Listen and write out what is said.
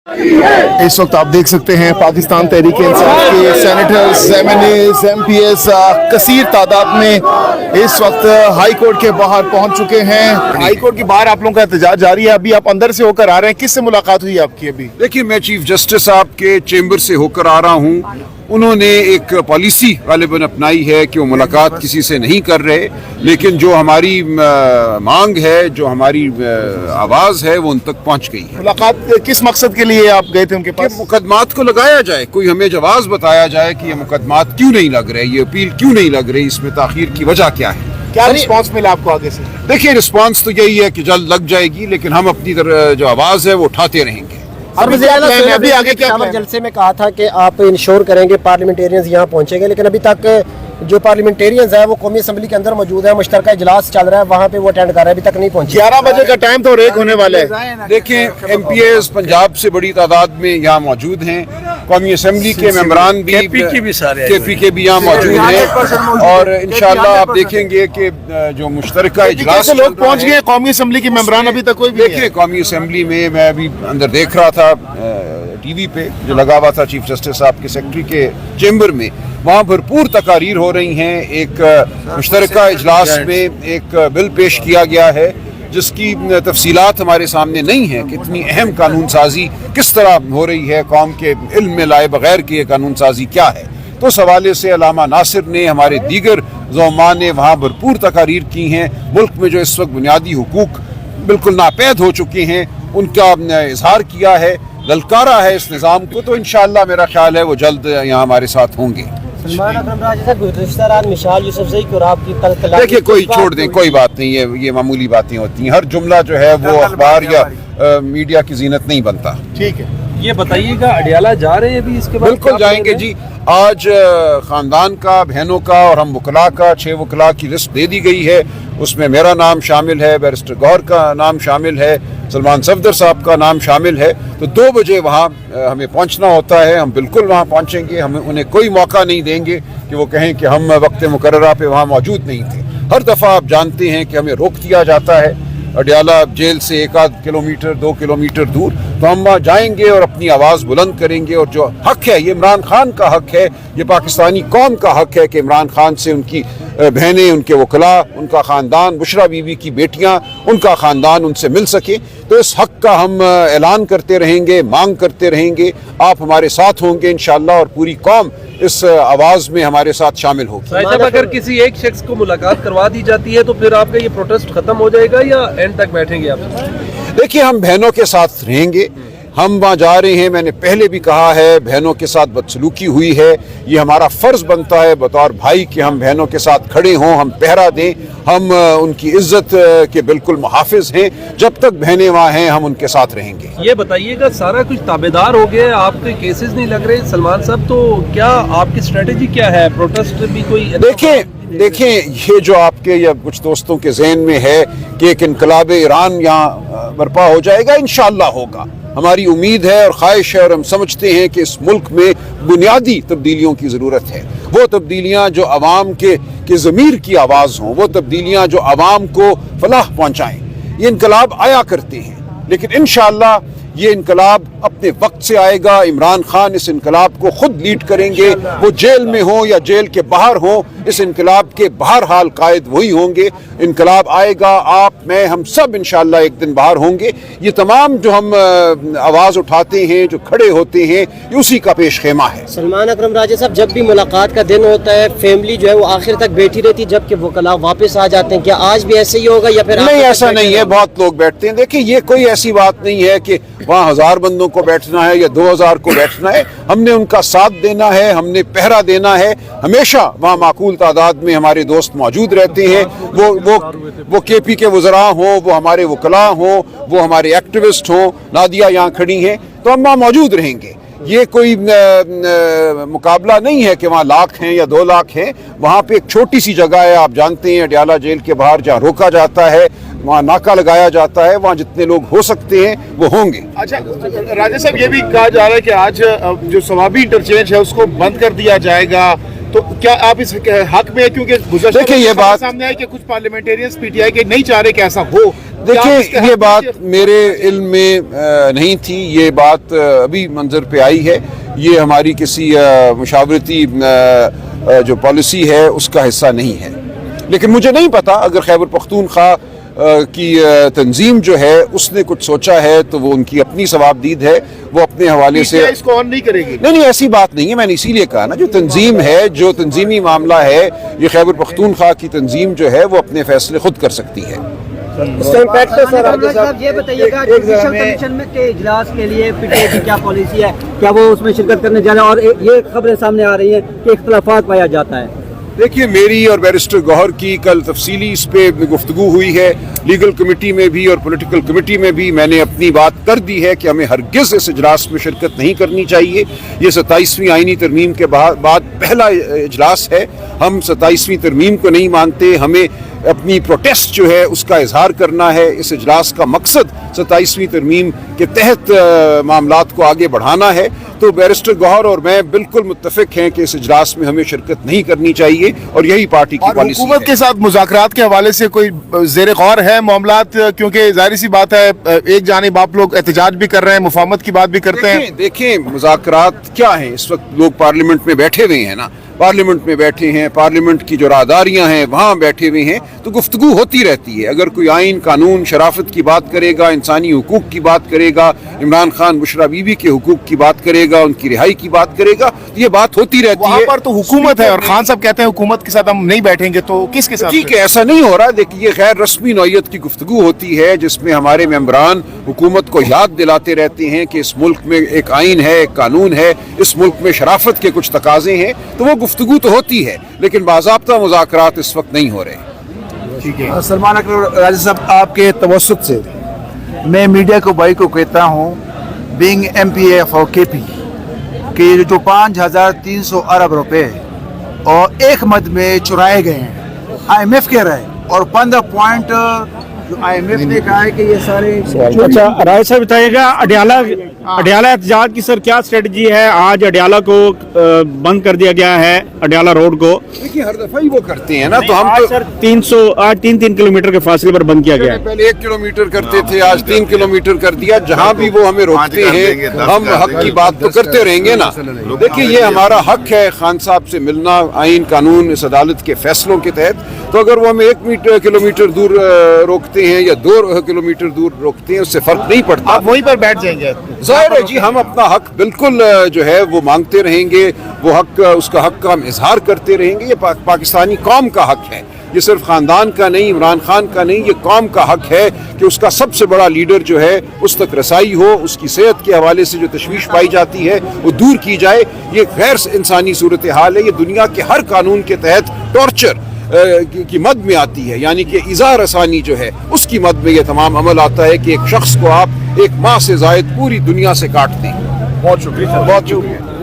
इस वक्त आप देख सकते हैं पाकिस्तान तहरीक इंसाफ के सेनेटर्स, MNAs, MPs कसीर तादाद में इस वक्त हाई कोर्ट के बाहर पहुंच चुके हैं। हाई कोर्ट के बाहर आप लोगों का एहतजाज जारी है। अभी आप अंदर से होकर आ रहे हैं, किससे मुलाकात हुई आपकी? अभी देखिए, मैं चीफ जस्टिस साहब के चेंबर से होकर आ रहा हूँ। उन्होंने एक पॉलिसी गालिबन अपनाई है कि वो मुलाकात किसी से नहीं कर रहे, लेकिन जो हमारी मांग है, जो हमारी आवाज़ है, वो उन तक पहुँच गई है। मुलाकात किस मकसद के लिए आप गए थे उनके पास? मुकदमात को लगाया जाए, कोई हमें जवाब बताया जाए कि ये मुकदमात क्यों नहीं लग रहे, ये अपील क्यों नहीं लग रही, इसमें ताखीर की वजह क्या है। क्या रिस्पांस मिला आपको आगे से? देखिए, रिस्पांस तो यही है कि जल्द लग जाएगी, लेकिन हम अपनी जो आवाज़ है वो उठाते रहेंगे। अभी आगे क्या जलसे में कहा था कि आप इंश्योर करेंगे पार्लियामेंटेरियंस यहाँ पहुँचेंगे, लेकिन अभी तक जो पार्लियामेंटेरियंस है वो कौमी असम्बली के अंदर मौजूद है, मुश्तरका इजलास चल रहा है, वहाँ पे वो अटेंड कर रहे हैं, अभी तक नहीं पहुँचे। 11 बजे का टाइम तो रेक होने वाला है। देखें, MPs पंजाब से बड़ी तादाद में यहाँ मौजूद हैं। कौमी असम्बली के मेंबरान भी, KP के भी यहाँ मौजूद हैं, और इंशाल्लाह आप देखेंगे कि जो मुश्तरका इजलास लोग पहुँच गए। कौमी असम्बली के मेंबरान अभी तक कोई भी देखिए, कौमी असम्बली में मैं अभी अंदर देख रहा था TV पे जो लगा हुआ था चीफ जस्टिस साहब के सेक्रेटरी के चेंबर में, वहाँ भरपूर तकारीर हो रही हैं। एक मुश्तरका इजलास में एक बिल पेश किया गया है जिसकी तफसीलात हमारे सामने नहीं है कि इतनी अहम कानून साजी किस तरह हो रही है, कौम के इल्म में लाए बगैर की ये कानून साजी क्या है। तो उस हवाले से अल्लामा नासिर ने, हमारे दीगर ज़ौमा ने वहाँ भरपूर तकारीर की हैं। मुल्क में जो इस वक्त बुनियादी हुकूक बिल्कुल नापैद हो चुके हैं, उनका इजहार किया है, ललकारा है इस निज़ाम को। तो इंशाअल्लाह मेरा ख्याल है वो जल्द यहाँ हमारे साथ होंगे। देखिए, कोई छोड़ दें, कोई बात नहीं है, ये मामूली बातें होती हैं। हर जुमला जो है वो अखबार या मीडिया की जीनत नहीं बनता। ठीक है, ये बताइएगा, अडियाला जा रहे हैं अभी? इसके बाद बिल्कुल जाएंगे जी। आज ख़ानदान का, बहनों का और हम वकला का 6 वकला की लिस्ट दे दी गई है। उसमें मेरा नाम शामिल है, बैरिस्टर गौहर का नाम शामिल है, सलमान सफदर साहब का नाम शामिल है। तो 2 बजे वहाँ हमें पहुँचना होता है। हम बिल्कुल वहाँ पहुँचेंगे। हम उन्हें कोई मौका नहीं देंगे कि वो कहें कि हम वक्त मुकर्ररा पे वहाँ मौजूद नहीं थे। हर दफ़ा आप जानते हैं कि हमें रोक दिया जाता है अडियाला जेल से 1-2 किलोमीटर 2 किलोमीटर दूर। तो हम वहाँ जाएंगे और अपनी आवाज़ बुलंद करेंगे, और जो हक है, ये इमरान खान का हक है, ये पाकिस्तानी कौम का हक है कि इमरान खान से उनकी बहनें, उनके वकला, उनका ख़ानदान, बुशरा बीबी की बेटियाँ, उनका ख़ानदान उनसे मिल सके। तो इस हक का हम ऐलान करते रहेंगे, मांग करते रहेंगे। आप हमारे साथ होंगे इंशाअल्लाह, और पूरी कौम इस आवाज़ में हमारे साथ शामिल होगी। अगर किसी एक शख्स को मुलाकात करवा दी जाती है तो फिर आपका ये प्रोटेस्ट खत्म हो जाएगा या एंड तक बैठेंगे आप? देखिए, हम बहनों के साथ रहेंगे। हम वहाँ जा रहे हैं, मैंने पहले भी कहा है, बहनों के साथ बदसलूकी हुई है। ये हमारा फ़र्ज़ बनता है बतौर भाई कि हम बहनों के साथ खड़े हों, हम पहरा दें, हम उनकी इज्जत के बिल्कुल मुहाफ़िज़ हैं। जब तक बहनें वहाँ हैं, हम उनके साथ रहेंगे। ये बताइएगा, सारा कुछ ताबेदार हो गया, आपके केसेस नहीं लग रहे सलमान साहब, तो क्या आपकी स्ट्रेटजी क्या है? प्रोटेस्ट भी कोई? देखें, ये जो आपके या कुछ दोस्तों के ज़हन में है कि एक इनकलाब ईरान यहाँ बर्पा हो जाएगा, इंशाअल्लाह होगा। हमारी उम्मीद है और ख्वाहिश है, और हम समझते हैं कि इस मुल्क में बुनियादी तब्दीलियों की ज़रूरत है। वो तब्दीलियाँ जो आवाम के ज़मीर की आवाज़ हों, वो तब्दीलियाँ जो आवाम को फलाह पहुँचाएँ। ये इनकलाब आया करते हैं, लेकिन इंशाअल्लाह ये इनकलाब अपने वक्त से आएगा। इमरान खान इस इनकलाब को खुद लीड करेंगे, वो जेल में हो या जेल के बाहर हो, इस इनकलाब के बहरहाल कायद वही होंगे। इनकलाब आएगा, आप, मैं, हम सब इंशाअल्लाह एक दिन बाहर होंगे। ये तमाम जो हम आवाज़ उठाते हैं, जो खड़े होते हैं, ये उसी का पेश खेमा है। सलमान अकरम राजा साहब, जब भी मुलाकात का दिन होता है, फैमिली जो है वो आखिर तक बैठी रहती है, जबकि वकला वापस आ जाते हैं। क्या आज भी ऐसे ही होगा या फिर? नहीं, ऐसा नहीं है, बहुत लोग बैठते हैं। देखिए, ये कोई ऐसी बात नहीं है कि वहाँ 1000 बंदों को बैठना है या 2000 को बैठना है। हमने उनका साथ देना है, हमने पहरा देना है। हमेशा वहाँ माकूल तादाद में हमारे दोस्त मौजूद रहते हैं। वो KP के वज़रा हों, वो हमारे वकला हों, वो हमारे एक्टिविस्ट हों। नादिया यहाँ खड़ी हैं, तो हम वहाँ मौजूद रहेंगे। ये कोई मुकाबला नहीं है कि वहाँ लाख हैं या 2 लाख हैं। वहाँ पे एक छोटी सी जगह है, आप जानते हैं, अडियाला जेल के बाहर, जहाँ रोका जाता है, वहाँ नाका लगाया जाता है। वहाँ जितने लोग हो सकते हैं वो होंगे। अच्छा राजा साहब, ये भी कहा जा रहा है कि आज जो सवाबी इंटरचेंज है उसको बंद कर दिया जाएगा, तो क्या आप इस हक में है? क्योंकि देखिए, ये बात सामने है कि कुछ पार्लियामेंटेरियंस PTI के नहीं चाह रहे कि ऐसा हो। دیکھیں یہ بات میرے علم میں نہیں تھی، یہ بات ابھی منظر پہ آئی ہے، یہ ہماری کسی مشاورتی جو پالیسی ہے اس کا حصہ نہیں ہے، لیکن مجھے نہیں پتا اگر خیبر پختونخوا کی تنظیم جو ہے اس نے کچھ سوچا ہے تو وہ ان کی اپنی ثوابدید ہے، وہ اپنے حوالے سے اس کو آن نہیں کرے گی؟ نہیں ایسی بات نہیں ہے، میں نے اسی لیے کہا نا جو تنظیم ہے، جو تنظیمی معاملہ ہے، یہ خیبر پختونخوا کی تنظیم جو ہے وہ اپنے فیصلے خود کر سکتی ہے۔ صاحب یہ بتائیے گا جوڈیشل کمیشن میں کے اجلاس کے لیے پی ٹی آئی کی کیا پالیسی ہے، کیا وہ اس میں شرکت کرنے جا رہے ہیں؟ اور یہ خبریں سامنے آ رہی ہیں کہ اختلافات پایا جاتا ہے۔ دیکھیے میری اور بیرسٹر گوہر کی کل تفصیلی اس پہ گفتگو ہوئی ہے، لیگل کمیٹی میں بھی اور پولیٹیکل کمیٹی میں بھی میں نے اپنی بات کر دی ہے کہ ہمیں ہرگز اس اجلاس میں شرکت نہیں کرنی چاہیے۔ یہ 27ویں آئینی ترمیم کے بعد پہلا اجلاس ہے، ہم 27ویں ترمیم کو نہیں مانتے، ہمیں اپنی پروٹیسٹ جو ہے اس کا اظہار کرنا ہے۔ اس اجلاس کا مقصد 27ویں ترمیم کے تحت معاملات کو آگے بڑھانا ہے، تو بیرسٹر گوہر اور میں بالکل متفق ہیں کہ اس اجلاس میں ہمیں شرکت نہیں کرنی چاہیے، اور یہی پارٹی کی پالیسی ہے۔ حکومت کے ساتھ مذاکرات کے حوالے سے کوئی زیر غور ہے معاملات؟ کیونکہ ظاہر سی بات ہے ایک جانب آپ لوگ احتجاج بھی کر رہے ہیں، مفاہمت کی بات بھی کرتے ہیں۔ دیکھیں مذاکرات کیا ہیں، اس وقت لوگ پارلیمنٹ میں بیٹھے ہوئے ہیں نا، پارلیمنٹ میں بیٹھے ہیں، پارلیمنٹ کی جو راہداریاں ہیں وہاں بیٹھے ہوئے ہیں، تو گفتگو ہوتی رہتی ہے۔ اگر کوئی آئین قانون شرافت کی بات کرے گا، انسانی حقوق کی بات کرے گا، عمران خان بشرا بی بی کے حقوق کی بات کرے گا، ان کی رہائی کی بات کرے گا، یہ بات ہوتی رہتی ہے۔ وہاں پر تو حکومت ہے اور خان صاحب کہتے ہیں حکومت کے ساتھ ہم نہیں بیٹھیں گے، تو کس کے ساتھ؟ ٹھیک ہے، ایسا نہیں ہو رہا۔ دیکھیے یہ غیر رسمی نوعیت کی گفتگو ہوتی ہے جس میں ہمارے ممبران حکومت کو یاد دلاتے رہتے ہیں کہ اس ملک میں ایک آئین ہے، ایک قانون ہے، اس ملک میں شرافت کے کچھ تقاضے ہیں، تو وہ گفتگو تو ہوتی ہے، لیکن باضابطہ مذاکرات اس وقت نہیں ہو رہے۔ سلمان اکرم راجہ صاحب، آپ کے توسط سے میں میڈیا کو بھائی کو کہتا ہوں، بینگ M P A for K P, کہ جو 5300 ارب روپے اور ایک مد میں چرائے گئے ہیں، آئی ایم ایف کہہ رہا ہے، اور 15 پوائنٹ جو آئی ایم ایف نے کہا ہے کہ یہ سارے۔ اچھا راجہ صاحب بتائیے گا، اڈیالہ احتجاج کی سر کیا اسٹریٹجی ہے؟ آج اڈیالہ کو بند کر دیا گیا ہے، اڈیالہ روڈ کو۔ دیکھیے ہر دفعہ ہی وہ کرتے ہیں نا، تو ہم آج سر 3 کلومیٹر کے فاصلے پر بند کیا گیا ہے۔ پہلے 1 کلومیٹر کرتے تھے، آج 3 کلومیٹر کر دیا۔ جہاں بھی وہ ہمیں روکتے ہیں ہم حق کی بات تو کرتے رہیں گے نا۔ دیکھیے یہ ہمارا حق ہے خان صاحب سے ملنا، آئین قانون اس عدالت کے فیصلوں کے تحت، تو اگر وہ ہمیں 1 کلومیٹر دور روکتے ہیں یا 2 کلومیٹر دور روکتے ہیں، اس سے فرق نہیں پڑتا، آپ وہیں پر بیٹھ جائیں گے؟ ظاہر ہے جی، ہم اپنا حق بالکل جو ہے وہ مانگتے رہیں گے، وہ حق، اس کا حق کا ہم اظہار کرتے رہیں گے۔ یہ پاکستانی قوم کا حق ہے، یہ صرف خاندان کا نہیں، عمران خان کا نہیں، یہ قوم کا حق ہے کہ اس کا سب سے بڑا لیڈر جو ہے اس تک رسائی ہو، اس کی صحت کے حوالے سے جو تشویش پائی جاتی ہے وہ دور کی جائے۔ یہ غیر انسانی صورتحال ہے، یہ دنیا کے ہر قانون کے تحت ٹارچر کی مد میں آتی ہے، یعنی کہ ایذا رسانی جو ہے اس کی مد میں یہ تمام عمل آتا ہے کہ ایک شخص کو آپ 1 ماہ سے زائد پوری دنیا سے کاٹ دیں۔ بہت شکریہ، بہت شکریہ۔